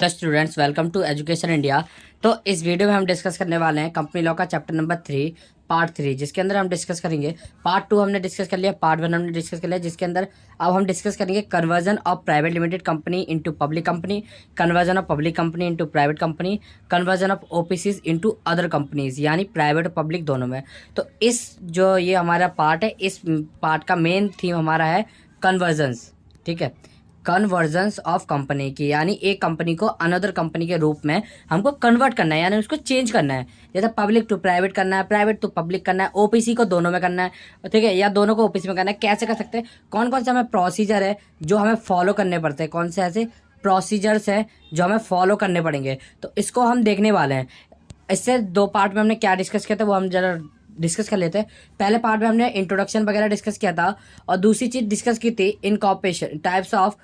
तो students welcome to education India. तो इस वीडियो में हम डिस्कस करने वाले हैं कंपनी लॉ का चैप्टर नंबर 3 पार्ट 3, जिसके अंदर हम डिस्कस करेंगे। पार्ट 2 हमने डिस्कस कर लिया, पार्ट 1 हमने डिस्कस कर लिया, जिसके अंदर अब हम डिस्कस करेंगे conversion of private limited company into public company, conversion of public company into private company, conversion of OPCs into other companies, यानी प्राइवेट और पब्लिक दोनों में। तो इस जो ये हमारा पार्ट है, इस पार्ट का मेन थीम हमारा है कन्वर्जन्स। ठीक है, कन्वर्जन्स ऑफ कंपनी की, यानी एक कंपनी को अनदर कंपनी के रूप में हमको कन्वर्ट करना है, यानी उसको चेंज करना है। जैसे पब्लिक टू प्राइवेट करना है, प्राइवेट टू पब्लिक करना है, ओपीसी को दोनों में करना है, ठीक है, या दोनों को ओपीसी में करना है। कैसे कर सकते हैं, कौन कौन से हमें प्रोसीजर है जो हमें फॉलो करने पड़ते हैं, कौन से ऐसे प्रोसीजर्स हैं जो हमें फॉलो करने पड़ेंगे, तो इसको हम देखने वाले हैं। इससे दो पार्ट में हमने क्या डिस्कस किया था वो हम जरा डिस्कस कर लेते हैं। पहले पार्ट में हमने इंट्रोडक्शन वगैरह डिस्कस किया था, और दूसरी चीज डिस्कस की थी incorporation, types of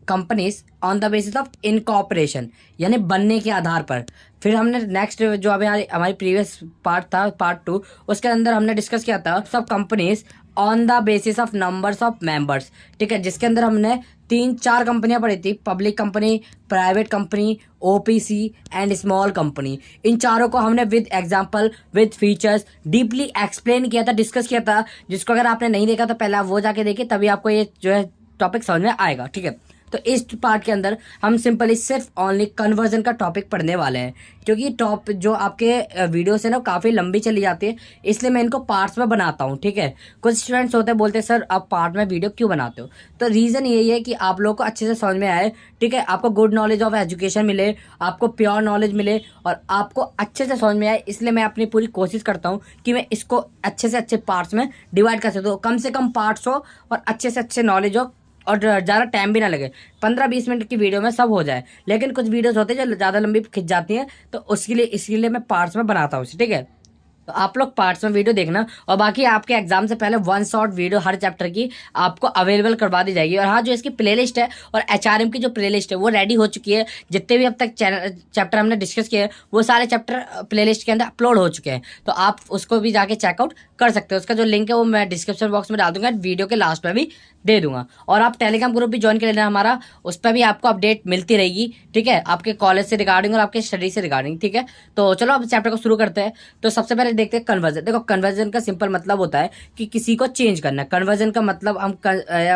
companies on the basis of incorporation, यानी बनने के आधार पर। फिर हमने नेक्स्ट जो अभी हमारी प्रीवियस पार्ट था पार्ट 2, उसके अंदर हमने डिस्कस किया था सब companies on the basis of numbers of members. ठीक है, जिसके अंदर हमने 3-4 कंपनियां पढ़ी थी, public company, private company, OPC and small company. इन चारों को हमने with example with features deeply explain किया था, डिस्कस किया था। जिसको अगर आपने नहीं देखा तो पहले आप वो जाके देखिए, तभी आपको ये जो है टॉपिक समझ में आएगा। ठीक है, तो इस पार्ट के अंदर हम सिंपली सिर्फ ओनली कन्वर्जन का टॉपिक पढ़ने वाले हैं, क्योंकि टॉप जो आपके वीडियो से ना काफ़ी लंबी चली जाती है, इसलिए मैं इनको पार्ट्स में बनाता हूँ। ठीक है, कुछ स्टूडेंट्स होते हैं बोलते हैं सर आप पार्ट में वीडियो क्यों बनाते हो, तो रीज़न यही है कि आप लोगों को अच्छे से समझ में आए। ठीक है, आपको गुड नॉलेज ऑफ एजुकेशन मिले, आपको प्योर नॉलेज मिले, और आपको अच्छे से समझ में आए। इसलिए मैं अपनी पूरी कोशिश करता हूँ कि मैं इसको अच्छे से अच्छे पार्ट्स में डिवाइड कर सकता हूँ, कम से कम पार्ट्स हो और अच्छे से अच्छे नॉलेज हो, और ज़्यादा टाइम भी ना लगे। 15-20 मिनट की वीडियो में सब हो जाए। लेकिन कुछ वीडियोस होते हैं जो ज़्यादा लंबी खिंच जाती हैं, तो उसके लिए इसलिए मैं पार्ट्स में बनाता हूँ। ठीक है, तो आप लोग पार्ट्स में वीडियो देखना, और बाकी आपके एग्जाम से पहले 1 शॉर्ट वीडियो हर चैप्टर की आपको अवेलेबल करवा दी जाएगी। और हाँ, जो इसकी प्लेलिस्ट है और एचआरएम की जो प्लेलिस्ट है वो रेडी हो चुकी है। जितने भी अब तक चैप्टर हमने डिस्कस किए हैं वो सारे चैप्टर प्लेलिस्ट के अंदर अपलोड हो चुके हैं, तो आप उसको भी जाके चेकआउट कर सकते हो। उसका जो लिंक है वो मैं डिस्क्रिप्शन बॉक्स में डाल दूंगा, वीडियो के लास्ट में भी दे दूंगा। और आप टेलीग्राम ग्रुप भी ज्वाइन कर लेना हमारा, उस पर भी आपको अपडेट मिलती रहेगी। ठीक है, आपके कॉलेज से रिगार्डिंग और आपके स्टडी से रिगार्डिंग। ठीक है, तो चलो अब चैप्टर को शुरू करते हैं। तो सबसे पहले देखते हैं कन्वर्जन। देखो, कन्वर्जन का सिंपल मतलब होता है कि किसी को चेंज करना। कन्वर्जन का मतलब हम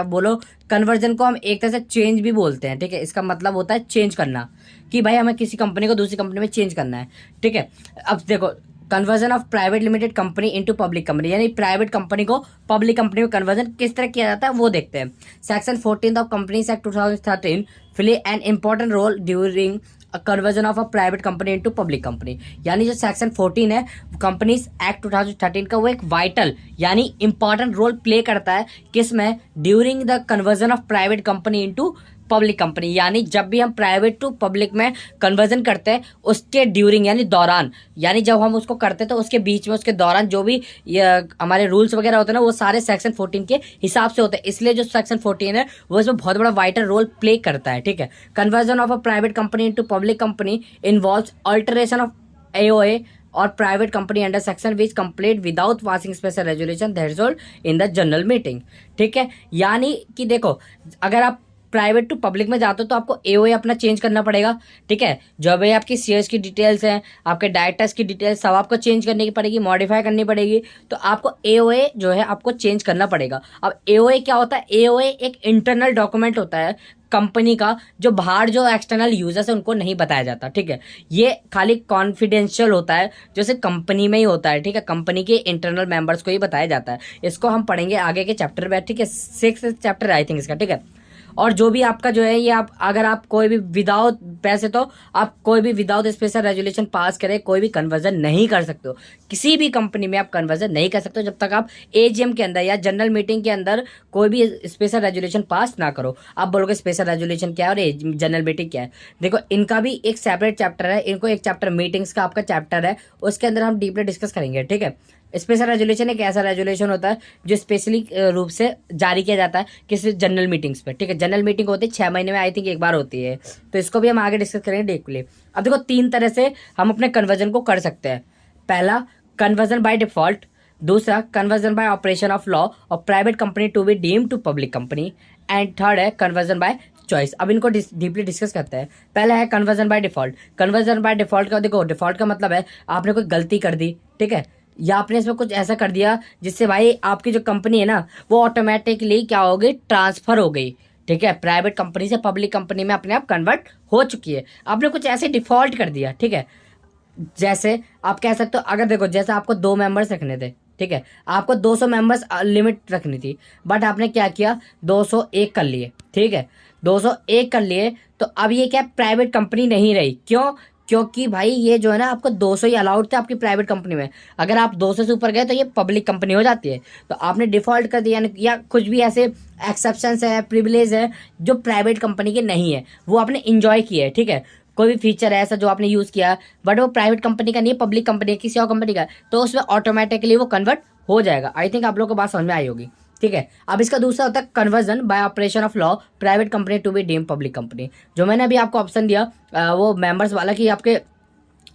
बोलो कन्वर्जन को हम एक तरह से चेंज भी बोलते हैं। ठीक है, इसका मतलब होता है चेंज करना, कि भाई हमें किसी कंपनी को दूसरी कंपनी में चेंज करना है। ठीक है, अब देखो conversion of private limited company into public company, यानी प्राइवेट कंपनी को पब्लिक कंपनी में कन्वर्जन किस तरह किया जाता है वो देखते हैं। Section 14 of companies act 2013 play an important role during conversion of a private company into public company, यानी जो सेक्शन 14 है कंपनीज एक्ट 2013 का, वो एक वाइटल यानी इंपॉर्टेंट रोल प्ले करता है किसमें, during the conversion of private company into public company. यानी जब भी हम प्राइवेट टू पब्लिक में कन्वर्जन करते हैं उसके ड्यूरिंग यानी दौरान, यानी जब हम उसको करते हैं तो उसके बीच में उसके दौरान जो भी हमारे रूल्स वगैरह होते हैं ना वो सारे सेक्शन 14 के हिसाब से होते हैं। इसलिए जो सेक्शन 14 है वो इसमें बहुत बड़ा वाइटल रोल प्ले करता है। ठीक है, conversion of a private company into public company involves alteration of AOA और private company under section which complete without passing special resolution that in the general meeting. ठीक है, यानी कि देखो अगर आप प्राइवेट टू पब्लिक में जाते हो तो आपको एओए अपना चेंज करना पड़ेगा। ठीक है, जो भी आपकी शेयर्स की डिटेल्स हैं, आपके डायरेक्टर्स की डिटेल्स सब आपको चेंज करने की पड़ेगी, मॉडिफाई करनी पड़ेगी, तो आपको एओए जो है आपको चेंज करना पड़ेगा। अब एओए क्या होता है, एओए एक इंटरनल डॉक्यूमेंट होता है कंपनी का, जो बाहर जो एक्सटर्नल यूजर्स है उनको नहीं बताया जाता। ठीक है, ये खाली कॉन्फिडेंशियल होता है, जो सिर्फ कंपनी में ही होता है। ठीक है, कंपनी के इंटरनल मेंबर्स को ही बताया जाता है। इसको हम पढ़ेंगे आगे के चैप्टर में। ठीक है, 6th चैप्टर आई थिंक इसका। ठीक है, और जो भी आपका जो है ये आप अगर आप कोई भी विदाउट पैसे, तो आप कोई भी विदाउट स्पेशल रेजोल्यूशन पास करें कोई भी कन्वर्जन नहीं कर सकते हो। किसी भी कंपनी में आप कन्वर्जन नहीं कर सकते हो जब तक आप एजीएम के अंदर या जनरल मीटिंग के अंदर कोई भी स्पेशल रेजोल्यूशन पास ना करो। आप बोलोगे स्पेशल रेजोल्यूशन क्या है और जनरल मीटिंग क्या है, देखो इनका भी एक सेपरेट चैप्टर है। इनको एक चैप्टर मीटिंग्स का आपका चैप्टर है, उसके अंदर हम डीपली डिस्कस करेंगे। ठीक है, स्पेशल रेजोल्यूशन एक ऐसा रेजोल्यूशन होता है जो स्पेशली रूप से जारी किया जाता है किसी जनरल मीटिंग्स पे। ठीक है, जनरल मीटिंग होती है 6 महीने में आई थिंक एक बार होती है, तो इसको भी हम आगे डिस्कस करेंगे डीपली। अब देखो 3 तरह से हम अपने कन्वर्जन को कर सकते हैं। पहला कन्वर्जन बाय डिफॉल्ट, दूसरा conversion by operation of law और private company to be deemed to public company, and third है कन्वर्जन बाय चॉइस। अब इनको डीपली डिस्कस करते हैं। पहला है conversion by default. Conversion by default का देखो, डिफॉल्ट का मतलब है आपने कोई गलती कर दी, ठीक है, या आपने इसमें कुछ ऐसा कर दिया जिससे भाई आपकी जो कंपनी है ना वो ऑटोमेटिकली क्या हो गई, ट्रांसफर हो गई, ठीक है, प्राइवेट कंपनी से पब्लिक कंपनी में अपने आप कन्वर्ट हो चुकी है। आपने कुछ ऐसे डिफॉल्ट कर दिया, ठीक है। जैसे आप कह सकते हो, अगर देखो जैसे आपको 2 मेंबर्स रखने थे, ठीक है, आपको 200 मेंबर्स लिमिट रखनी थी, बट आपने क्या किया, 201 कर लिए, ठीक है, 201 कर लिए। तो अब ये क्या, प्राइवेट कंपनी नहीं रही। क्यों? क्योंकि भाई ये जो है ना आपको 200 ही अलाउड थे आपकी प्राइवेट कंपनी में। अगर आप 200 से ऊपर गए तो ये पब्लिक कंपनी हो जाती है। तो आपने डिफॉल्ट कर दिया, या कुछ भी ऐसे एक्सेप्शंस है, प्रिविलेज है जो प्राइवेट कंपनी के नहीं है, वो आपने इंजॉय किया है, ठीक है। कोई भी फीचर है ऐसा जो आपने यूज़ किया बट वो प्राइवेट कंपनी का नहीं है, पब्लिक कंपनी है, किसी और कंपनी का, तो उसमें ऑटोमेटिकली वो कन्वर्ट हो जाएगा। आई थिंक आप लोगों को बात समझ में आई होगी, ठीक है। अब इसका दूसरा होता है conversion by operation of law private company to be deemed public company. जो मैंने अभी आपको ऑप्शन दिया वो मेंबर्स वाला कि आपके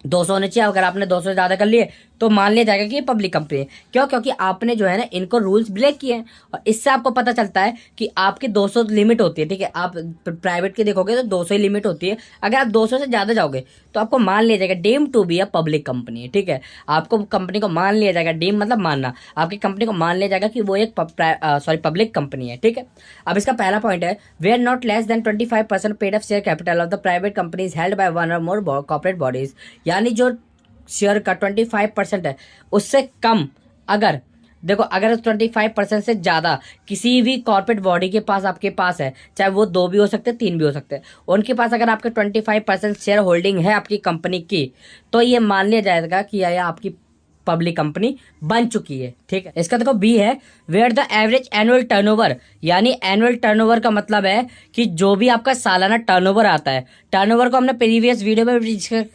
200 होने चाहिए। अगर आपने 200 से ज़्यादा कर लिए तो मान लिया जाएगा कि ये पब्लिक कंपनी है। क्यों? क्योंकि आपने जो है ना इनको रूल्स ब्रेक किए हैं, और इससे आपको पता चलता है कि आपकी 200 लिमिट होती है, ठीक है। आप प्राइवेट की देखोगे तो 200 ही लिमिट होती है। अगर आप 200 से ज़्यादा जाओगे तो आपको मान लिया जाएगा deem to be a public company, ठीक है। आपको कंपनी को मान लिया जाएगा, डीम मतलब मानना, आपकी कंपनी को मान लिया जाएगा कि वो एक पब्लिक कंपनी है, ठीक है। अब इसका पहला पॉइंट है where not less than 25% paid of share capital of the private company is held by one or more corporate bodies. यानी जो शेयर का 25% है उससे कम, अगर देखो अगर 25% से ज़्यादा किसी भी कॉर्पोरेट बॉडी के पास आपके पास है, चाहे वो 2 भी हो सकते हैं, 3 भी हो सकते हैं, उनके पास अगर आपके 25% शेयर होल्डिंग है आपकी कंपनी की, तो ये मान लिया जाएगा कि यह आपकी पब्लिक कंपनी बन चुकी है, ठीक है। इसका देखो बी है where the average annual turnover. यानी एनुअल टर्नओवर का मतलब है कि जो भी आपका सालाना टर्नओवर आता है। टर्नओवर को हमने प्रीवियस वीडियो में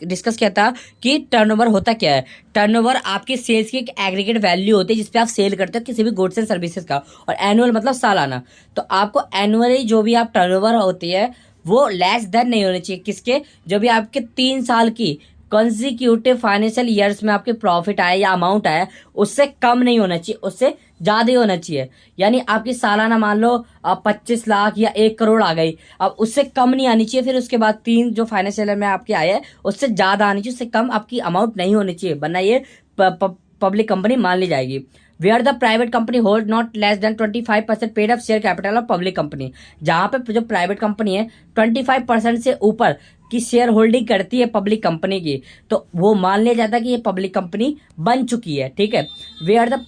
डिस्कस किया था कि टर्नओवर होता क्या है। टर्नओवर आपकी सेल्स की एक एग्रीगेट वैल्यू होती है जिसपे आप सेल करते हो किसी भी गुड्स एंड सर्विसेज का, और एनुअल मतलब सालाना। तो आपको एनुअली जो भी आप टर्नओवर होती है वो लेस देन नहीं होनी चाहिए किसके, जो भी आपके 3 साल की कंसिक्यूटिव फाइनेंशियल ईयर्स में आपके प्रॉफिट आया या अमाउंट आया उससे कम नहीं होना चाहिए, उससे ज़्यादा ही होना चाहिए। यानी आपकी सालाना मान लो 25 लाख या 1 करोड़ आ गई, अब उससे कम नहीं आनी चाहिए। फिर उसके बाद 3 जो फाइनेंशियल ईयर में आपके आए हैं उससे ज़्यादा आनी चाहिए, उससे कम आपकी अमाउंट नहीं होनी चाहिए, वरना ये पब्लिक कंपनी मान ली जाएगी। Where the private company hold not less than 25% paid of share capital of public company. जहां पे जो प्राइवेट कंपनी है 25% से ऊपर की शेयर होल्डिंग करती है पब्लिक कंपनी की, तो वो मान लिया जाता है कि ये पब्लिक कंपनी बन चुकी है, ठीक है। Where the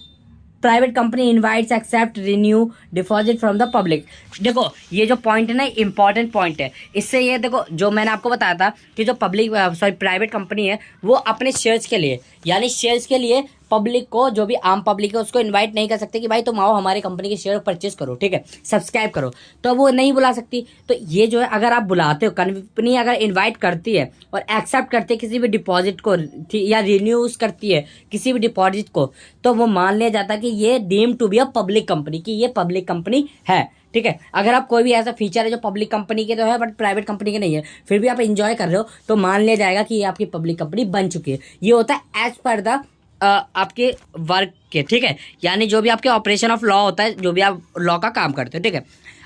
private company invites accept renew deposit from the public. देखो ये जो पॉइंट है ना इंपॉर्टेंट पॉइंट है। इससे ये देखो जो मैंने आपको बताया था कि जो प्राइवेट कंपनी है वो अपने शेयर्स के लिए, यानी शेयर्स के लिए पब्लिक को, जो भी आम पब्लिक है उसको इनवाइट नहीं कर सकते कि भाई तुम आओ हमारे कंपनी के शेयर परचेज करो, ठीक है, सब्सक्राइब करो, तो वो नहीं बुला सकती। तो ये जो है अगर आप बुलाते हो, कंपनी अगर इनवाइट करती है और एक्सेप्ट करती है किसी भी डिपॉजिट को या रिन्यूज करती है किसी भी डिपॉजिट को, तो वो मान लिया जाता है कि ये deem to be a public company, की ये पब्लिक कंपनी है, ठीक है। अगर आप कोई भी ऐसा फीचर है जो पब्लिक कंपनी के तो है बट प्राइवेट कंपनी के नहीं है, फिर भी आप इंजॉय कर रहे हो, तो मान लिया जाएगा कि ये आपकी पब्लिक कंपनी बन चुकी है। ये होता है एज पर द आपके वर्क के, ठीक है, यानी जो भी आपके ऑपरेशन ऑफ लॉ होता है, जो भी आप लॉ का काम करते हो, ठीक है।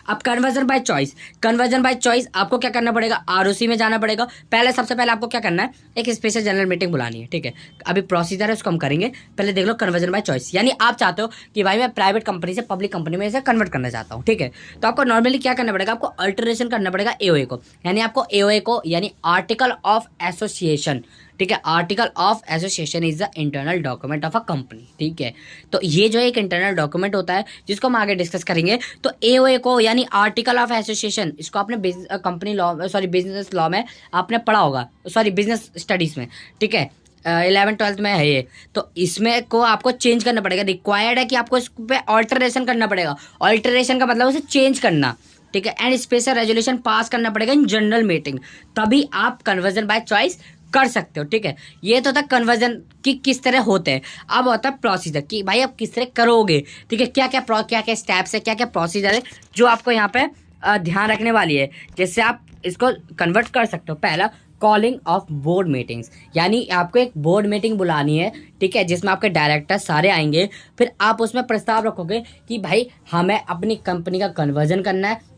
अब conversion by choice. Conversion by choice आपको क्या करना पड़ेगा, आरओसी में जाना पड़ेगा। सबसे पहले आपको क्या करना है, एक स्पेशल जनरल मीटिंग बुलानी है, ठीक है। अभी प्रोसीजर है उसको हम करेंगे, पहले देख लो कन्वर्जन बाय चॉइस। यानी आप चाहते हो कि भाई मैं प्राइवेट कंपनी से पब्लिक कंपनी में इसे कन्वर्ट करना चाहता हूँ, ठीक है। तो आपको नॉर्मली क्या करना पड़ेगा, आपको अल्टरेशन करना पड़ेगा एओए को। यानी आपको एओए को, यानी आर्टिकल ऑफ एसोसिएशन, ठीक है, article of association is the internal document of a company, ठीक है। तो ये जो एक इंटरनल डॉक्यूमेंट होता है जिसको हम आगे डिस्कस करेंगे। तो एओए को यानी आर्टिकल ऑफ एसोसिएशन, इसको आपने कंपनी लॉ बिजनेस लॉ में आपने पढ़ा होगा, बिजनेस स्टडीज में, ठीक है, 11th-12th में है ये। तो इसमें को आपको चेंज करना पड़ेगा, रिक्वायर्ड है कि आपको इस पे ऑल्टरेशन करना पड़ेगा। ऑल्टरेशन का मतलब उसे चेंज करना, ठीक है, एंड स्पेशल रेजोल्यूशन पास करना पड़ेगा इन जनरल मीटिंग, तभी आप कन्वर्जन बाय चॉइस कर सकते हो, ठीक है। ये तो था कन्वर्जन की किस तरह होते हैं। अब होता है प्रोसीजर कि भाई आप किस तरह करोगे, ठीक है, क्या क्या स्टेप्स है, क्या क्या प्रोसीजर है जो आपको यहाँ पे ध्यान रखने वाली है, जिससे आप इसको कन्वर्ट कर सकते हो। पहला, कॉलिंग ऑफ बोर्ड मीटिंग्स, यानी आपको एक बोर्ड मीटिंग बुलानी है, ठीक है, जिसमें आपके डायरेक्टर सारे आएंगे। फिर आप उसमें प्रस्ताव रखोगे कि भाई हमें अपनी कंपनी का कन्वर्जन करना है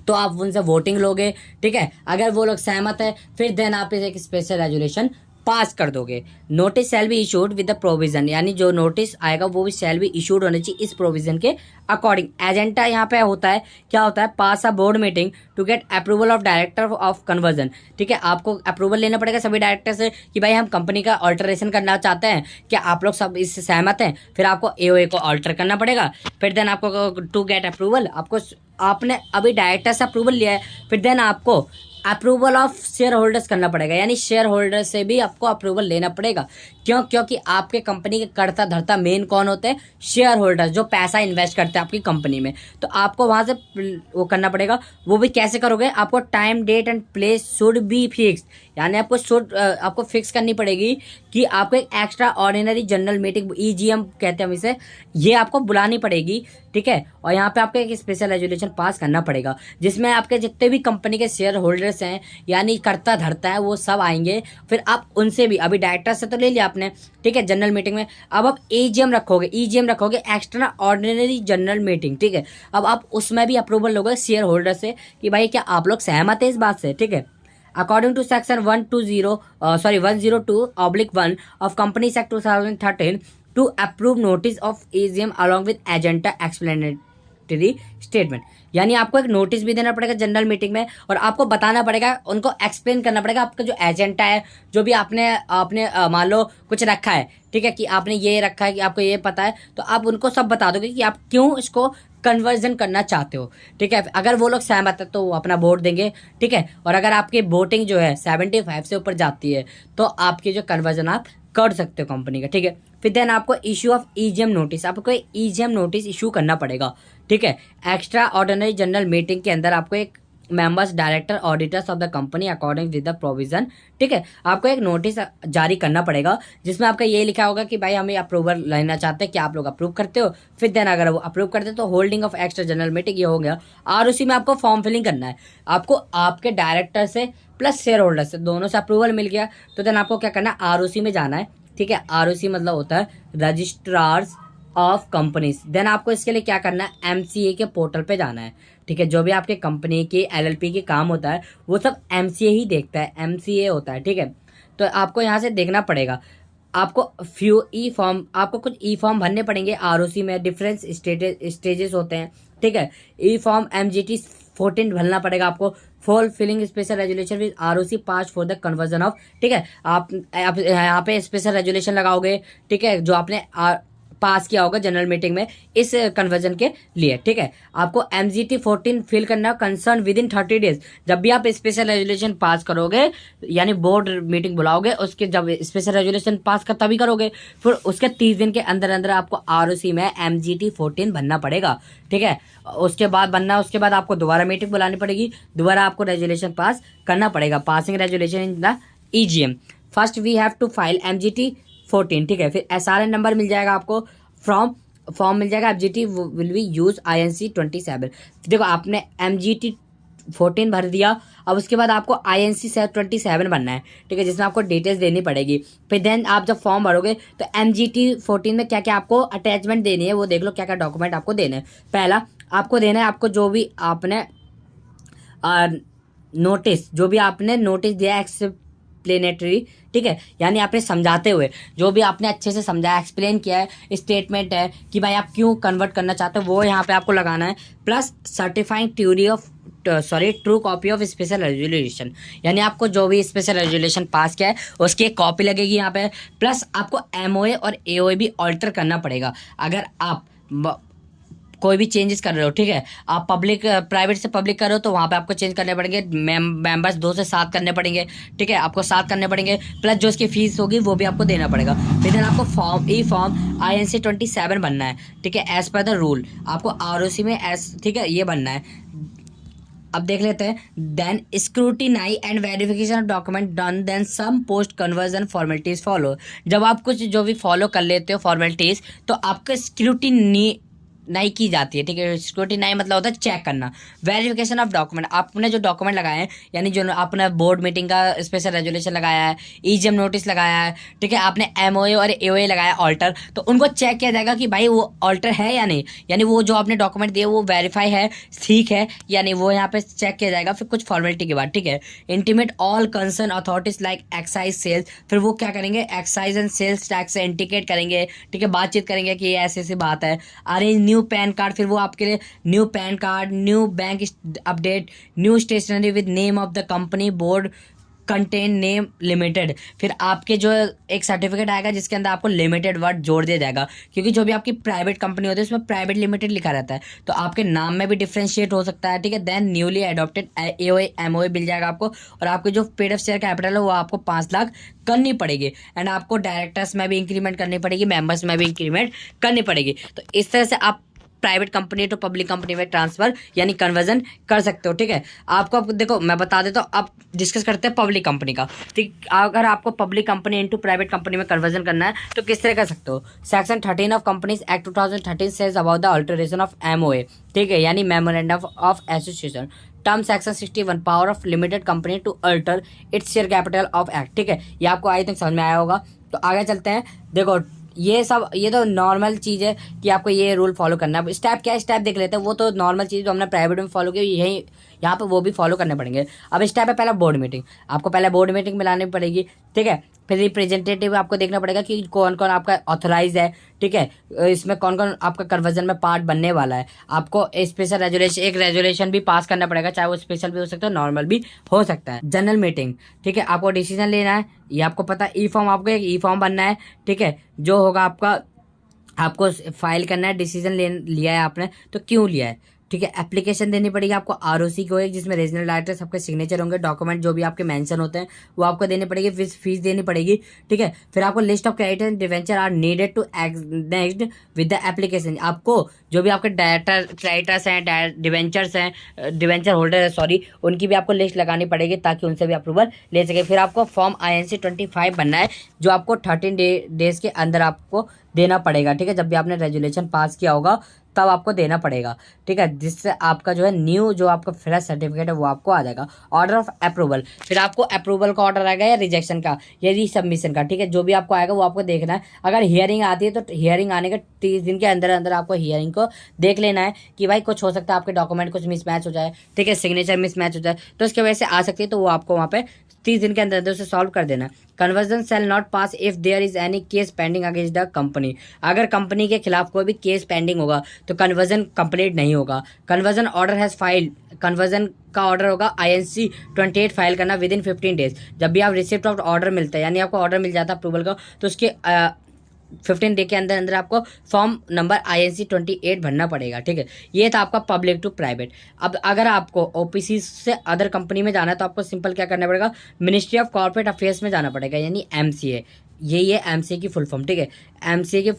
तो आप उनसे वोटिंग लोगे, ठीक है। अगर वो लोग सहमत है फिर देन आप एक स्पेशल रेजोल्यूशन पास कर दोगे। Notice shall be issued with the provision, यानी जो नोटिस आएगा वो भी शैल बी इशूड होने चाहिए इस प्रोविजन के अकॉर्डिंग। एजेंडा यहाँ पे होता है, क्या होता है, pass a board meeting to get approval of director of conversion, ठीक है। आपको अप्रूवल लेना पड़ेगा सभी डायरेक्टर से कि भाई हम कंपनी का ऑल्टरेशन करना चाहते हैं, क्या आप लोग सब इससे सहमत हैं। फिर आपको एओए को ऑल्टर करना पड़ेगा, फिर देन आपको टू गेट अप्रूवल, आपको आपने अभी डायरेक्टर से अप्रूवल लिया है, फिर देन आपको अप्रूवल ऑफ शेयर होल्डर्स करना पड़ेगा, यानी शेयर होल्डर से भी आपको अप्रूवल लेना पड़ेगा। क्यों? क्योंकि आपके कंपनी के कर्ता धर्ता मेन कौन होते हैं? शेयर होल्डर्स, जो पैसा इन्वेस्ट करते हैं आपकी कंपनी में। तो आपको वहां से वो करना पड़ेगा। वो भी कैसे करोगे? आपको time date and place should be fixed, यानी आपको फिक्स करनी पड़ेगी कि आपको एक extraordinary general meeting, EGM कहते हैं हम इसे, ये आपको बुलानी पड़ेगी, ठीक है। और यहाँ पे आपको एक स्पेशल रेजोल्यूशन पास करना पड़ेगा जिसमें आपके जितने भी कंपनी के शेयर होल्डर्स हैं, यानी कर्ता धर्ता है, वो सब आएंगे। फिर आप उनसे भी, अभी डायरेक्टर से तो ले लिया आपने, ठीक है, जनरल मीटिंग में, अब आप ईजीएम रखोगे एक्स्ट्रा ऑर्डिनरी जनरल मीटिंग, ठीक है। अब आप उसमें भी अप्रूवल लोगे शेयर होल्डर से कि भाई क्या आप लोग सहमत है इस बात से, ठीक है। According to section 102/1 of Companies Act 2013 to approve notice of AGM along with agenda explanatory statement, यानी आपको एक नोटिस भी देना पड़ेगा जनरल मीटिंग में और आपको बताना पड़ेगा, उनको एक्सप्लेन करना पड़ेगा आपका जो एजेंडा है, जो भी आपने मान लो कुछ रखा है, ठीक है, कि आपने ये रखा है कि आपको ये पता है, तो आप उनको सब बता दोगे कि आप क्यों इसको कन्वर्जन करना चाहते हो, ठीक है। अगर वो लोग सहमत है तो वो अपना वोट देंगे, ठीक है। और अगर आपकी वोटिंग जो है 75 से ऊपर जाती है तो आपकी जो कन्वर्जन आप कर सकते हो कंपनी का, ठीक है। फिर देन आपको इश्यू ऑफ ईजीएम नोटिस, आपको ईजीएम नोटिस इशू करना पड़ेगा, ठीक है। एक्स्ट्रा ऑर्डिनरी जनरल मीटिंग के अंदर आपको एक members, director, auditors of the company according with the provision, ठीक है, आपको एक नोटिस जारी करना पड़ेगा जिसमें आपका ये लिखा होगा कि भाई हमें अप्रूवल लेना चाहते हैं, कि आप लोग अप्रूव करते हो। फिर देन अगर वो अप्रूव करते हैं तो holding of extra general meeting, ये हो गया। आरओसी में आपको फॉर्म फिलिंग करना है, आपको आपके डायरेक्टर से प्लस शेयर होल्डर से दोनों से अप्रूवल मिल गया तो देन आपको क्या करना है, आरओसी में जाना है, ठीक है। आरओसी मतलब होता है रजिस्ट्रार्स ऑफ कंपनीज। देन आपको इसके लिए क्या करना है, एमसीए के पोर्टल पे जाना है, ठीक है। जो भी आपके कंपनी के एलएलपी के काम होता है वो सब एमसीए ही देखता है, एमसीए होता है, ठीक है। तो आपको यहाँ से देखना पड़ेगा, आपको कुछ ई फॉर्म भरने पड़ेंगे आरओसी में, डिफरेंस स्टेजेस होते हैं, ठीक है। ई फॉर्म MGT 14 भरना पड़ेगा आपको, for filling special resolution with ROC pass for the conversion of, ठीक है। आप यहाँ पे स्पेशल रेजुलेशन लगाओगे, ठीक है, जो आपने पास किया होगा जनरल मीटिंग में इस कन्वर्जन के लिए, ठीक है। आपको MGT 14 फिल करना कंसर्न विद इन 30 डेज। जब भी आप स्पेशल रेजुलेशन पास करोगे, यानी बोर्ड मीटिंग बुलाओगे, उसके जब स्पेशल रेजुलेशन पास कर तभी करोगे, फिर उसके 30 दिन के अंदर अंदर आपको आरओसी में MGT 14 भरना पड़ेगा, ठीक है। उसके बाद आपको दोबारा मीटिंग बुलानी पड़ेगी, दोबारा आपको रेजुलेशन पास करना पड़ेगा, passing resolution in the EGM। First we have to file MGT 14, ठीक है। फिर SRN नंबर मिल जाएगा आपको, फॉर्म मिल जाएगा, MGT will be use INC 27। देखो आपने MGT 14 भर दिया, अब उसके बाद आपको INC 27 भरना है, ठीक है, जिसमें आपको डिटेल्स देनी पड़ेगी। फिर देन आप जब फॉर्म भरोगे तो MGT 14 में क्या क्या आपको अटैचमेंट देनी है वो देख लो, क्या क्या डॉक्यूमेंट आपको देने हैं। पहला आपको देना है, आपको जो भी आपने नोटिस दिया एक्सप्लेनेटरी, ठीक है, यानी आपने समझाते हुए जो भी आपने अच्छे से समझाया, एक्सप्लेन किया है, स्टेटमेंट है कि भाई आप क्यों कन्वर्ट करना चाहते हो, वो यहाँ पे आपको लगाना है। Plus certifying true copy of special resolution, यानी आपको जो भी स्पेशल रेजुलेशन पास किया है उसकी एक कॉपी लगेगी यहाँ पे। प्लस आपको MOA और AOA भी ऑल्टर करना पड़ेगा। अगर आप कोई भी चेंजेस कर रहे हो, ठीक है, आप प्राइवेट से पब्लिक कर रहे हो तो वहाँ पे आपको चेंज करने पड़ेंगे, मेंबर्स 2 से 7 करने पड़ेंगे, ठीक है, आपको 7 करने पड़ेंगे। प्लस जो उसकी फीस होगी वो भी आपको देना पड़ेगा। फिर आपको फॉर्म INC 27 बनना है, ठीक है, एज पर द रूल। आपको आरओसी में ठीक है, ये बनना है। अब देख लेते हैं, then scrutinize and verification of document done, then some post conversion formalities follow. जब आप कुछ जो भी फॉलो कर लेते हो फॉर्मेलिटीज, तो आपका नहीं की जाती है, ठीक है। सिक्योरिटी नहीं मतलब होता है चेक करना। वेरिफिकेशन ऑफ डॉक्यूमेंट, आपने जो डॉक्यूमेंट लगाए हैं, यानी जो आपने बोर्ड मीटिंग का स्पेशल रेजोल्यूशन लगाया है, ईजीएम नोटिस लगाया है, ठीक है, आपने एमओए और एओए लगाया ऑल्टर, तो उनको चेक किया जाएगा कि भाई वो ऑल्टर है या नहीं, यानी वो जो आपने डॉक्यूमेंट दिए वो वेरीफाई है, ठीक है या नहीं, वो यहाँ पे चेक किया जाएगा। फिर कुछ फॉर्मेलिटी के बाद, ठीक है, intimate all concern authorities like excise sales, फिर वो क्या करेंगे, एक्साइज एंड सेल्स टैक्स से इंडिकेट करेंगे, ठीक है, बातचीत करेंगे कि ये ऐसी ऐसी बात है। अरेंज न्यू पैन कार्ड, फिर वो आपके लिए new PAN card, new bank update, new stationery with name of the company board contain name limited, फिर आपके जो एक सर्टिफिकेट आएगा जिसके अंदर आपको लिमिटेड वर्ड जोड़ दिया जाएगा, क्योंकि जो भी आपकी प्राइवेट कंपनी होती है उसमें प्राइवेट लिमिटेड लिखा रहता है, तो आपके नाम में भी डिफ्रेंशिएट हो सकता है, ठीक है। Then newly adopted AOA MOA मिल जाएगा आपको, और आपकी जो पेड अप शेयर कैपिटल है वो आपको 5 लाख करनी पड़ेगी, एंड आपको डायरेक्टर्स में भी इंक्रीमेंट करनी पड़ेगी, मेंबर्स में भी इंक्रीमेंट करनी पड़ेगी। तो इस तरह से आप private company to public company में ट्रांसफर यानी कन्वर्जन कर सकते हो, ठीक है। आपको देखो मैं बता देता हूँ, अब डिस्कस करते हैं पब्लिक कंपनी का, ठीक। अगर आपको public company into private company में कन्वर्जन करना है तो किस तरह कर सकते हो। Section 13 of companies act 2013 says about the alteration of MOA, ठीक है, यानी memorandum of association. Term section 61 power of limited company to alter its share capital of act, ठीक है। ये आपको आई थिंक समझ में आया होगा। तो आगे चलते हैं। देखो ये तो नॉर्मल चीज़ है कि आपको ये रूल फॉलो करना है। स्टेप क्या है, स्टेप देख लेते हैं। वो तो नॉर्मल चीज़ जो हमने प्राइवेट में फॉलो की यही यहाँ पे वो भी फॉलो करने पड़ेंगे। अब स्टेप है पहला बोर्ड मीटिंग, आपको पहले बोर्ड मीटिंग मिलानी पड़ेगी, ठीक है। फिर रिप्रेजेंटेटिव आपको देखना पड़ेगा कि कौन कौन आपका ऑथराइज है, ठीक है, इसमें कौन कौन आपका कन्वर्जन में पार्ट बनने वाला है। आपको स्पेशल रेजुलेशन, एक रेजुलेशन भी पास करना पड़ेगा, चाहे वो स्पेशल भी हो सकता है, नॉर्मल भी हो सकता है। जनरल मीटिंग, ठीक है, आपको डिसीजन लेना है, ये आपको पता है। ई फॉर्म, आपको एक ई फॉर्म बनना है, ठीक है, जो होगा आपका, आपको फाइल करना है। डिसीजन लिया है आपने तो क्यों लिया है, ठीक है। एप्लीकेशन देनी पड़ेगी आपको आरओसी को, एक जिसमें रीजनल डायरेक्टर सबके सिग्नेचर होंगे। डॉक्यूमेंट जो भी आपके मेंशन होते हैं वो आपको देने पड़ेगी, फीस देनी पड़ेगी, ठीक है। फिर आपको list of creditor and debenture are needed to next with the application. आपको जो भी आपके क्रेडिटर्स हैं, डिवेंचर होल्डर है, सॉरी, उनकी भी आपको लिस्ट लगानी पड़ेगी ताकि उनसे भी अप्रूवल ले सके। फिर आपको फॉर्म INC 25 बनना है, जो आपको 13 डेज के अंदर आपको देना पड़ेगा, ठीक है। जब भी आपने रेजुलेशन पास किया होगा तब आपको देना पड़ेगा, ठीक है, जिससे आपका जो है न्यू जो आपका फ्रेश सर्टिफिकेट है वो आपको आ जाएगा। ऑर्डर ऑफ अप्रूवल, फिर आपको अप्रूवल का ऑर्डर आएगा या रिजेक्शन का या रीसबमिशन का, ठीक है, जो भी आपको आएगा वो आपको देखना है। अगर हियरिंग आती है तो हियरिंग आने के 30 दिन के अंदर अंदर आपको हियरिंग को देख लेना है कि भाई कुछ हो सकता है आपके डॉक्यूमेंट कुछ मिसमैच हो जाए, ठीक है, सिग्नेचर मिसमैच हो जाए, तो उसकी वजह से आ सकती है, तो वो आपको वहाँ पे 30 दिन के अंदर अंदर उसे सॉल्व कर देना। Conversion shall not pass if there is any case pending against the company, अगर कंपनी के खिलाफ कोई भी केस पेंडिंग होगा तो कन्वर्जन कंप्लीट नहीं होगा। Conversion order has filed, conversion का ऑर्डर होगा INC 28 फाइल करना विद इन 15 डेज। जब भी आप रिसिप्ट ऑफ ऑर्डर मिलता है, यानी आपको ऑर्डर मिल जाता है अप्रूवल का, तो उसके 15 डे के अंदर अंदर आपको फॉर्म नंबर INC 28 भरना पड़ेगा, ठीक है। ये था आपका पब्लिक टू प्राइवेट। अब अगर आपको OPC से अदर कंपनी में जाना है तो आपको सिंपल क्या करना पड़ेगा, मिनिस्ट्री ऑफ कॉर्पोरेट अफेयर्स में जाना पड़ेगा, यानी MCA, ये MCA की फुल फॉर्म, ठीक है। MCA के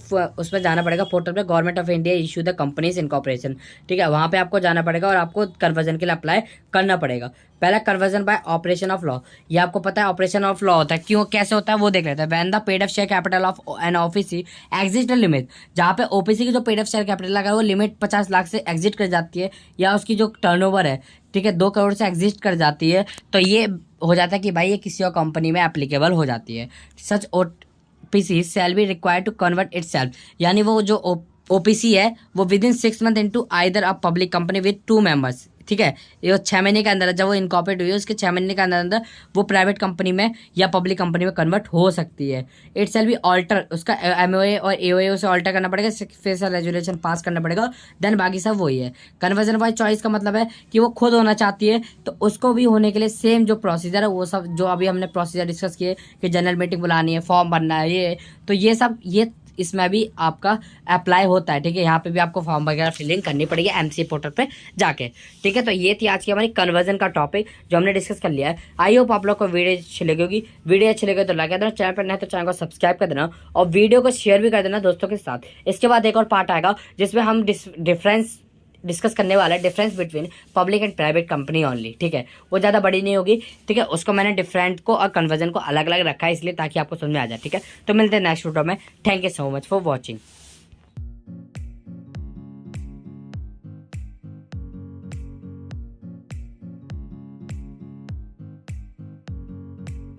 उसमें जाना पड़ेगा पोर्टल पे, government of India issue the companies incorporation, ठीक है, वहाँ पे आपको जाना पड़ेगा और आपको कन्वर्जन के लिए अप्लाई करना पड़ेगा। पहला conversion by operation of law, ये आपको पता है ऑपरेशन ऑफ लॉ होता है, क्यों कैसे होता है वो देख लेते हैं। When the paid up share capital of an OPC exit limit, जहाँ पे OPC की जो पेड अप शेयर कैपिटल है वो लिमिट 50 लाख से एग्जिट कर जाती है, या उसकी जो टर्नओवर है, ठीक है, 2 करोड़ से एग्जिस्ट कर जाती है, तो ये हो जाता है कि भाई ये किसी और कंपनी में एप्लीकेबल हो जाती है। Such OPC shall be required to convert itself, यानी वो जो OPC है वो within 6 month into either a public company with 2 members, ठीक है। ये 6 महीने के अंदर जब वो इनकॉर्पोरेट हुई है उसके 6 महीने के अंदर अंदर वो प्राइवेट कंपनी में या पब्लिक कंपनी में कन्वर्ट हो सकती है। इट सेल भी ऑल्टर, उसका MOA और AOA से ऑल्टर करना पड़ेगा, स्पेशल रेजुलेशन पास करना पड़ेगा, देन बाकी सब वही है। कन्वर्जन बाय चॉइस का मतलब है कि वो खुद होना चाहती है, तो उसको भी होने के लिए सेम जो प्रोसीजर है वो सब जो अभी हमने प्रोसीजर डिस्कस किए कि जनरल मीटिंग बुलानी है, फॉर्म भरना है, ये तो ये सब ये इसमें भी आपका अप्लाई होता है, ठीक है। यहाँ पे भी आपको फॉर्म वगैरह फिलिंग करनी पड़ेगी MCA पोर्टल पे जाके, ठीक है। तो ये थी आज की हमारी कन्वर्जन का टॉपिक जो हमने डिस्कस कर लिया है। आई होप आप लोग को वीडियो अच्छी लगी होगी। वीडियो अच्छी लगे तो लाइक कर देना, चैनल पर नहीं तो चैनल को सब्सक्राइब कर देना और वीडियो को शेयर भी कर देना दोस्तों के साथ। इसके बाद एक और पार्ट आएगा जिसमें हम डिफरेंस डिस्कस करने वाला है, difference between public and private company only, ठीक है। वो ज़्यादा बड़ी नहीं होगी, ठीक है, उसको मैंने डिफरेंट को और कन्वर्जन को अलग अलग रखा है इसलिए ताकि आपको समझ में आ जाए, ठीक है। तो मिलते हैं नेक्स्ट वीडियो में। Thank you so much for watching.